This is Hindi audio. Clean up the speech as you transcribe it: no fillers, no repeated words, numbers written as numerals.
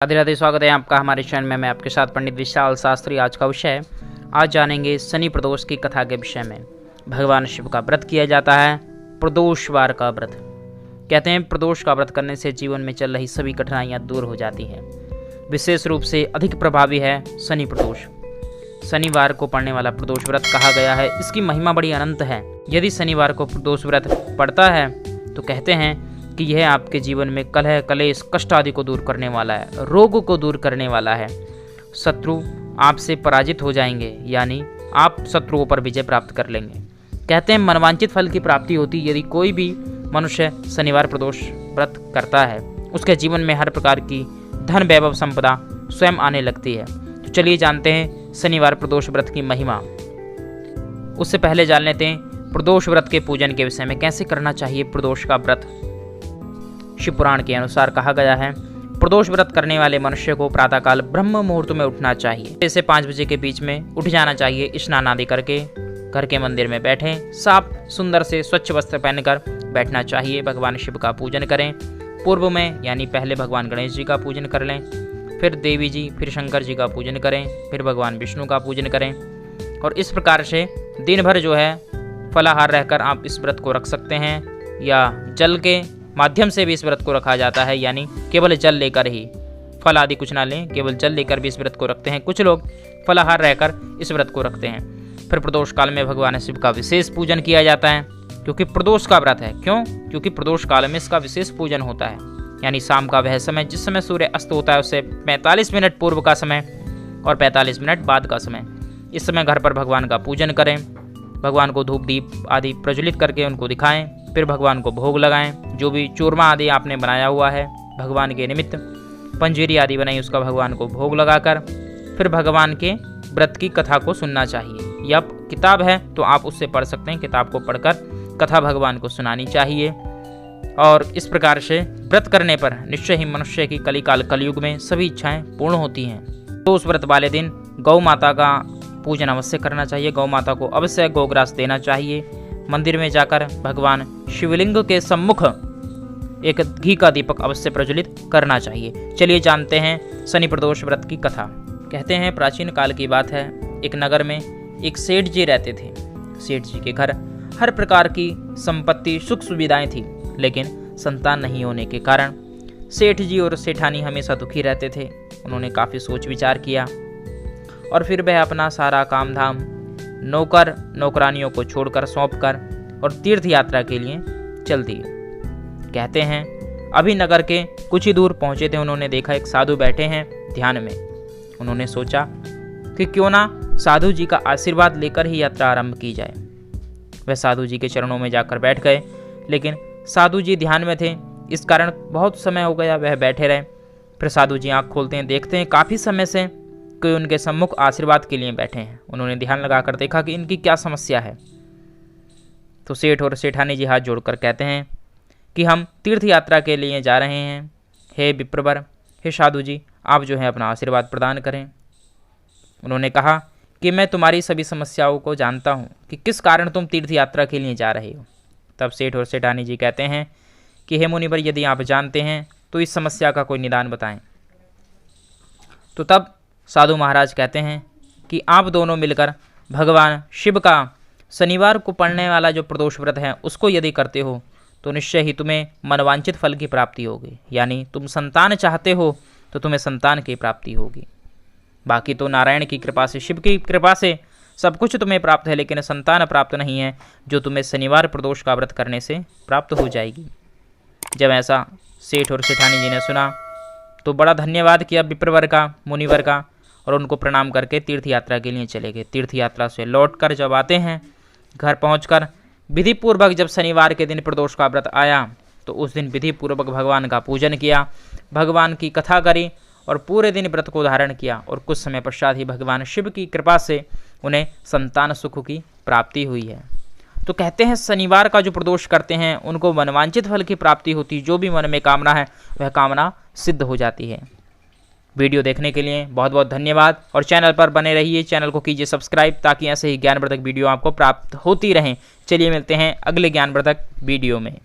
राधे राधे, स्वागत है आपका हमारे चैनल में। मैं आपके साथ पंडित विशाल शास्त्री। आज का विषय है, आज जानेंगे शनि प्रदोष की कथा के विषय में। भगवान शिव का व्रत किया जाता है, प्रदोषवार का व्रत। कहते हैं प्रदोष का व्रत करने से जीवन में चल रही सभी कठिनाइयाँ दूर हो जाती हैं। विशेष रूप से अधिक प्रभावी है शनि प्रदोष। शनिवार को पड़ने वाला प्रदोष व्रत कहा गया है, इसकी महिमा बड़ी अनंत है। यदि शनिवार को प्रदोष व्रत पड़ता है तो कहते हैं कि यह आपके जीवन में कलह, कलेश, कष्ट आदि को दूर करने वाला है, रोग को दूर करने वाला है। शत्रु आपसे पराजित हो जाएंगे, यानी आप शत्रुओं पर विजय प्राप्त कर लेंगे। कहते हैं मनवांछित फल की प्राप्ति होती यदि कोई भी मनुष्य शनिवार प्रदोष व्रत करता है। उसके जीवन में हर प्रकार की धन, वैभव, संपदा स्वयं आने लगती है। तो चलिए जानते हैं शनिवार प्रदोष व्रत की महिमा। उससे पहले जान लेते हैं प्रदोष व्रत के पूजन के विषय में। कैसे करना चाहिए प्रदोष का व्रत। शिव पुराण के अनुसार कहा गया है, प्रदोष व्रत करने वाले मनुष्य को प्रातःकाल ब्रह्म मुहूर्त में उठना चाहिए। जैसे 5 बजे के बीच में उठ जाना चाहिए। स्नान आदि करके घर के मंदिर में बैठें। साफ सुंदर से स्वच्छ वस्त्र पहनकर बैठना चाहिए। भगवान शिव का पूजन करें। पूर्व में यानी पहले भगवान गणेश जी का पूजन कर लें, फिर देवी जी, फिर शंकर जी का पूजन करें, फिर भगवान विष्णु का पूजन करें। और इस प्रकार से दिन भर जो है फलाहार रहकर आप इस व्रत को रख सकते हैं, या जल के माध्यम से भी इस व्रत को रखा जाता है, यानी केवल जल लेकर ही, फल आदि कुछ ना लें, केवल जल लेकर भी इस व्रत को रखते हैं। कुछ लोग फलाहार रहकर इस व्रत को रखते हैं। फिर प्रदोष काल में भगवान शिव का विशेष पूजन किया जाता है, क्योंकि प्रदोष का व्रत है। क्यों? क्योंकि प्रदोष काल में इसका विशेष पूजन होता है, यानी शाम का वह समय जिस समय सूर्य अस्त होता है, उससे 45 मिनट पूर्व का समय और 45 मिनट बाद का समय। इस समय घर पर भगवान का पूजन करें। भगवान को धूप दीप आदि प्रज्वलित करके उनको दिखाएं। फिर भगवान को भोग लगाएं। जो भी चूरमा आदि आपने बनाया हुआ है भगवान के निमित्त, पंजीरी आदि बनाई, उसका भगवान को भोग लगाकर फिर भगवान के व्रत की कथा को सुनना चाहिए। या किताब है तो आप उससे पढ़ सकते हैं। किताब को पढ़कर कथा भगवान को सुनानी चाहिए। और इस प्रकार से व्रत करने पर निश्चय ही मनुष्य की कलिकाल कलयुग में सभी इच्छाएं पूर्ण होती हैं। तो उस व्रत वाले दिन गौ माता का पूजन अवश्य करना चाहिए। गौ माता को अवश्य गोग्रास देना चाहिए। मंदिर में जाकर भगवान शिवलिंग के सम्मुख एक घी का दीपक अवश्य प्रज्वलित करना चाहिए। चलिए जानते हैं शनि प्रदोष व्रत की कथा। कहते हैं प्राचीन काल की बात है, एक नगर में एक सेठ जी रहते थे। सेठ जी के घर हर प्रकार की संपत्ति, सुख सुविधाएं थी, लेकिन संतान नहीं होने के कारण सेठ जी और सेठानी हमेशा दुखी रहते थे। उन्होंने काफ़ी सोच विचार किया और फिर वह अपना सारा काम धाम नौकर नौकरानियों को छोड़कर सौंपकर और तीर्थ यात्रा के लिए चल दिए। कहते हैं अभी नगर के कुछ ही दूर पहुंचे थे, उन्होंने देखा एक साधु बैठे हैं ध्यान में। उन्होंने सोचा कि क्यों ना साधु जी का आशीर्वाद लेकर ही यात्रा आरंभ की जाए। वह साधु जी के चरणों में जाकर बैठ गए, लेकिन साधु जी ध्यान में थे, इस कारण बहुत समय हो गया वह बैठे रहे। फिर साधु जी आँख खोलते हैं, देखते हैं काफ़ी समय से कोई उनके सम्मुख आशीर्वाद के लिए बैठे हैं। उन्होंने ध्यान लगाकर देखा कि इनकी क्या समस्या है। तो सेठ और सेठानी जी हाथ जोड़कर कहते हैं कि हम तीर्थ यात्रा के लिए जा रहे हैं। हे विप्रवर, हे साधु जी, आप जो है अपना आशीर्वाद प्रदान करें। उन्होंने कहा कि मैं तुम्हारी सभी समस्याओं को जानता हूँ कि किस कारण तुम तीर्थ यात्रा के लिए जा रहे हो। तब सेठ और सेठानी जी कहते हैं कि हे मुनिवर, यदि आप जानते हैं तो इस समस्या का कोई निदान बताएं। तो तब साधु महाराज कहते हैं कि आप दोनों मिलकर भगवान शिव का शनिवार को पड़ने वाला जो प्रदोष व्रत है उसको यदि करते हो तो निश्चय ही तुम्हें मनवांछित फल की प्राप्ति होगी। यानी तुम संतान चाहते हो तो तुम्हें संतान की प्राप्ति होगी। बाकी तो नारायण की कृपा से, शिव की कृपा से सब कुछ तुम्हें प्राप्त है, लेकिन संतान प्राप्त नहीं है, जो तुम्हें शनिवार प्रदोष का व्रत करने से प्राप्त हो जाएगी। जब ऐसा सेठ और सेठानी जी ने सुना तो बड़ा धन्यवाद किया विप्रवर का, मुनिवर का, और उनको प्रणाम करके तीर्थ यात्रा के लिए चले गए। तीर्थ यात्रा से लौटकर जब आते हैं, घर पहुंचकर विधि पूर्वक जब शनिवार के दिन प्रदोष का व्रत आया तो उस दिन विधि पूर्वक भगवान का पूजन किया, भगवान की कथा करी और पूरे दिन व्रत को धारण किया। और कुछ समय पश्चात ही भगवान शिव की कृपा से उन्हें संतान सुख की प्राप्ति हुई है। तो कहते हैं शनिवार का जो प्रदोष करते हैं उनको मनवांछित फल की प्राप्ति होती, जो भी मन में कामना है वह कामना सिद्ध हो जाती है। वीडियो देखने के लिए बहुत बहुत धन्यवाद और चैनल पर बने रहिए। चैनल को कीजिए सब्सक्राइब ताकि ऐसे ही ज्ञानवर्धक वीडियो आपको प्राप्त होती रहें। चलिए मिलते हैं अगले ज्ञानवर्धक वीडियो में।